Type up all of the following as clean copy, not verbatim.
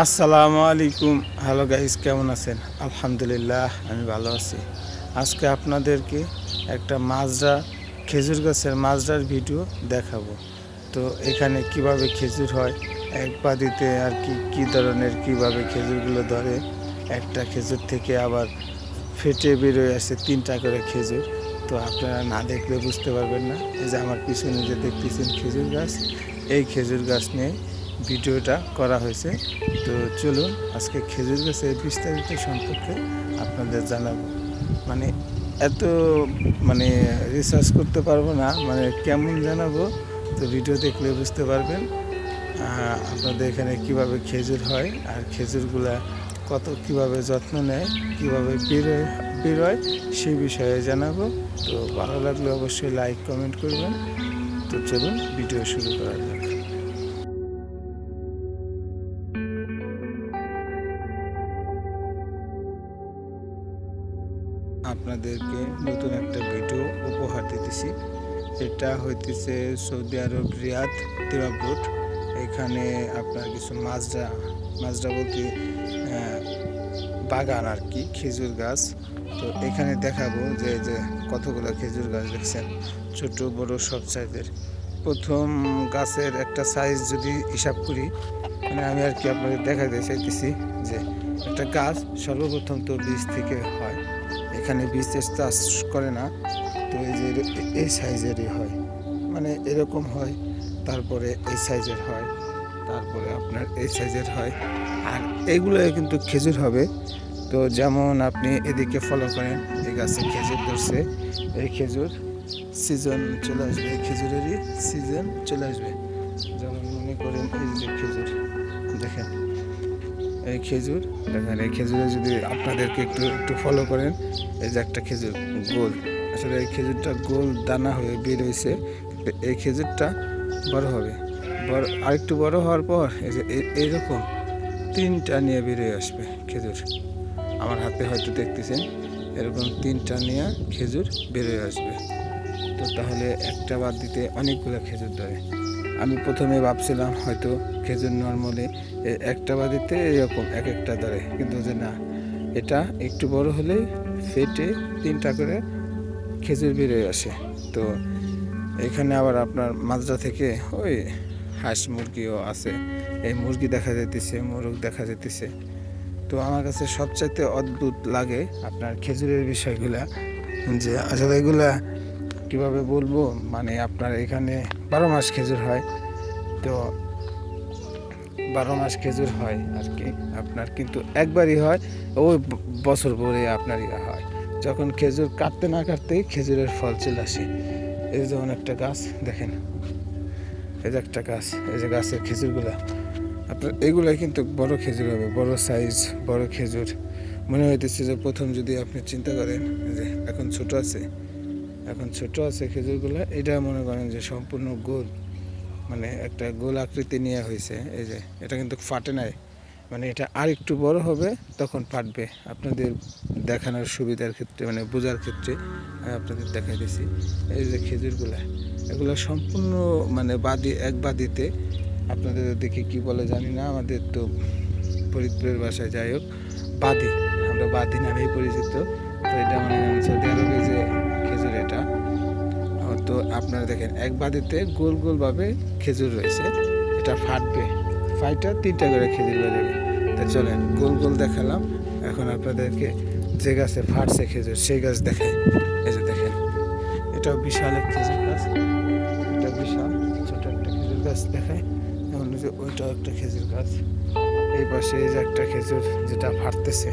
আসসালামু আলাইকুম। Hello guys, কেমন আছেন? আলহামদুলিল্লাহ, আমি ভালো আছি। আজকে আপনাদেরকে একটা খেজুর গাছের মাজরার ভিডিও দেখাবো। তো এখানে কিভাবে খেজুর হয়, এক বাদিতে আর কি ধরনের কিভাবে খেজুরগুলো ধরে, একটা খেজুর থেকে আবার ফেটে বেরোয় আসে 3টা করে খেজুর। তো আপনারা না দেখলে বুঝতে পারবেন না। এই যে আমার পিছনে যে দেখতেছেন খেজুর গাছ, এই খেজুর গাছ নিয়ে ভিডিওটা করা হয়েছে। তো চলুন আজকে খেজুর গাছের বিস্তারিত সম্পর্কে আপনাদের জানাবো। মানে এত রিসার্চ করতে পারবো না, কেমন জানাবো, তো ভিডিও দেখলে বুঝতে পারবেন। আপনাদের এখানে কিভাবে খেজুর হয় আর খেজুরগুলা কিভাবে যত্ন নেয়, কিভাবে বেরোয় সেই বিষয়ে জানাবো। তো ভালো লাগলে অবশ্যই লাইক কমেন্ট করবেন। তো চলুন ভিডিও শুরু করা যাক। আপনাদেরকে নতুন একটা ভিডিও উপহার দিতেছি। এটা হইতেছে সৌদি আরব, রিয়াদ, তিরাব রোড। এখানে আপনার কিছু মাজরা বলতে বাগান আর কি, খেজুর গাছ। তো এখানে দেখাবো যে কতগুলো খেজুর গাছ দেখছেন, ছোট বড় সব সাইজের। প্রথম গাছের একটা সাইজ যদি হিসাব করি, আমি আর কি আপনাদের দেখাতে চাইতেছি যে একটা গাছ সর্বপ্রথম তো বীজ থেকে হয়। এখানে বীজ চাষ করে না, তো এই যে এই সাইজেরই হয়, এরকম হয়, তারপরে এই সাইজের হয়, তারপরে আপনার এই সাইজের হয়। আর এইগুলো কিন্তু খেজুর হবে। তো যেমন আপনি এদিকে ফলো করেন, এই গাছে খেজুর ধরছে, এই খেজুর সিজন চলে আসবে, এই খেজুরেরই সিজন চলে আসবে। যেমন মনে করেন এই যে খেজুর দেখেন, এই খেজুর দেখেন, এই খেজুরে যদি আপনাদেরকে একটু ফলো করেন, এই যে একটা খেজুর গোল, আসলে এই খেজুরটা গোল দানা হয়ে বের হয়েছে। এই খেজুরটা বড় হবে, আরেকটু বড় হওয়ার পর এই যে এইরকম 3টা নিয়ে বেরিয়ে আসবে খেজুর। আমার হাতে হয়তো দেখতেছেন, এরকম 3টা নিয়ে খেজুর বেরিয়ে আসবে। তো তাহলে একটা বাদ দিতে অনেকগুলো খেজুর ধরে। আমি প্রথমে ভাবছিলাম হয়তো খেজুর নর্মালি একটা বাদিতে এরকম একটা ধরে, কিন্তু যে না, এটা একটু বড় হলেই ফেটে 3টা করে খেজুর বেরিয়ে আসে। তো এখানে আবার আপনার মাজরা থেকে ওই হাঁস মুরগিও আছে, এই মুরগি দেখা যেতেছে, মোরগ দেখা যেতেছে। তো আমার কাছে সবচাইতে অদ্ভুত লাগে আপনার খেজুরের বিষয়গুলা, যে আসলে এগুলা কীভাবে বলবো, আপনার এখানে 12 মাস খেজুর হয়। তো 12 মাস খেজুর হয় আর কি আপনার, কিন্তু একবারই হয়, ওই বছর পরে আপনার হয়, যখন খেজুর কাটতে না কাটতেই খেজুরের ফল চলে আসে। এই যেমন একটা গাছ দেখেন, এই যে একটা গাছ, এই যে গাছের খেজুরগুলা আপনার এগুলাই কিন্তু বড় খেজুর হবে, বড় সাইজ, বড় খেজুর। মনে হইতেছে যে প্রথম যদি আপনি চিন্তা করেন যে এখন ছোট আছে খেজুরগুলা, এটা মনে করেন যে সম্পূর্ণ গোল, একটা গোল আকৃতি নিয়ে হয়েছে। এই যে এটা কিন্তু ফাটে নাই, এটা আর একটু বড় হবে তখন ফাটবে। আপনাদের দেখানোর সুবিধার ক্ষেত্রে, বোঝার ক্ষেত্রে আমি আপনাদের দেখাই দিছি। এই যে খেজুরগুলা, এগুলো সম্পূর্ণ এক বাদিতে, আপনাদের দেখে কি বলে জানি না, আমাদের তো ফরিদপুরের ভাষায় যাই হোক বাদি, আমরা বাদি নামেই পরিচিত। তো এটা সৌদি আরবে যে খেজুর, এটা তো আপনারা দেখেন এক বাদিতে গোল গোলভাবে খেজুর রয়েছে, এটা ফাটবে, ফাইটা 3টা করে খেজুর বেরোবে। তো চলেন, গোল গোল দেখালাম, এখন আপনাদেরকে যে গাছে ফাটছে খেজুর সেই গাছ দেখায়। এই যে দেখেন, এটাও বিশাল এক খেজুর গাছ, এটা বিশাল ছোট একটা খেজুর গাছ দেখায়। যেমন যে ওইটাও একটা খেজুর গাছ, এই পাশে এই যে একটা খেজুর যেটা ফাটতেছে।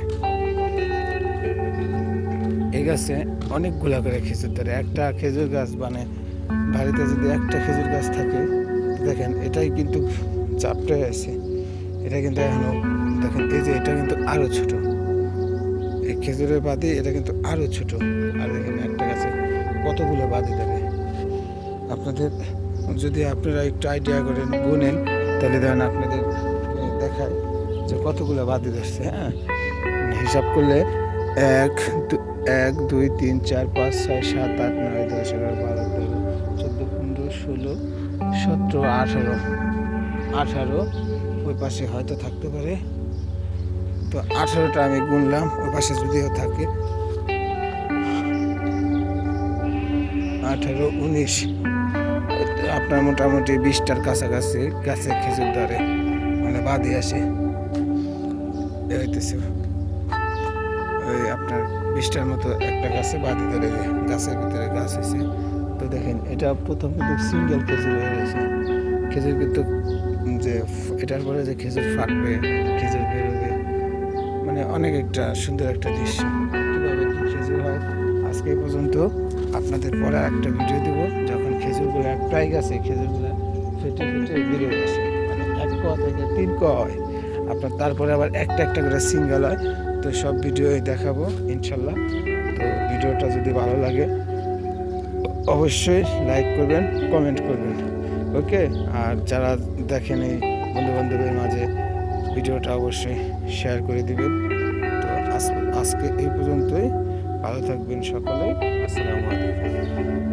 এই গাছে অনেকগুলা করে খেজুর ধরে, একটা খেজুর গাছ বাড়িতে যদি একটা খেজুর গাছ থাকে, দেখেন এটাই কিন্তু চাপটে আছে, এটা কিন্তু এখনো দেখেন, এই যে এটা কিন্তু আরো ছোট, এই খেজুরের বাদি এটা কিন্তু আরো ছোট। আর দেখেন একটা গাছে কতগুলো বাদি ধরে। আপনাদের যদি আপনারা একটু আইডিয়া করেন, গুনেন, তাহলে দেখেন আপনাদের দেখায় যে কতগুলো বাদি ধরছে। হ্যাঁ, হিসাব করলে 1 2 3 4 5 6 7 8 9 10 11 12 13 14 15 16 17 18 18 ওই পাশে হয়তো থাকতে পারে। তো 18টা আমি গুনলাম, ওই পাশে যদিও থাকে 18, 19, আপনার মোটামুটি 20টার কাছাকাছি গাছে খেজুর ধরে, মানে বাদে আসে। হইতেছে ওই আপনার 20টার মতো একটা গাছে বাদে ধরে, গাছের ভিতরে গাছ হয়েছে। তো দেখেন এটা প্রথম কিন্তু সিঙ্গেল খেজুর হয়ে গেছে। খেজুর কিন্তু যে এটার পরে যে খেজুর ফাটবে, খেজুর বেরোবে, মানে অনেক একটা সুন্দর একটা দৃশ্য। কীভাবে কী খেজুর হয় আজকে এই পর্যন্ত। আপনাদের পরে একটা ভিডিও দেব যখন খেজুরগুলো প্রায় গাছে খেজুরগুলো ফেটে ফেটে বেরিয়ে গেছে, মানে 1 ক থেকে 3 ক হয় আপনার, তারপরে আবার একটা একটা করে সিঙ্গেল হয়। তো সব ভিডিওই দেখাবো ইনশাল্লাহ। তো ভিডিওটা যদি ভালো লাগে অবশ্যই লাইক করবেন, কমেন্ট করবেন, ওকে। আর যারা দেখেন এই বন্ধু বান্ধবের মাঝে ভিডিওটা অবশ্যই শেয়ার করে দিবেন। তো আজকে এই পর্যন্তই, ভালো থাকবেন সকলে, আসসালামু আলাইকুম।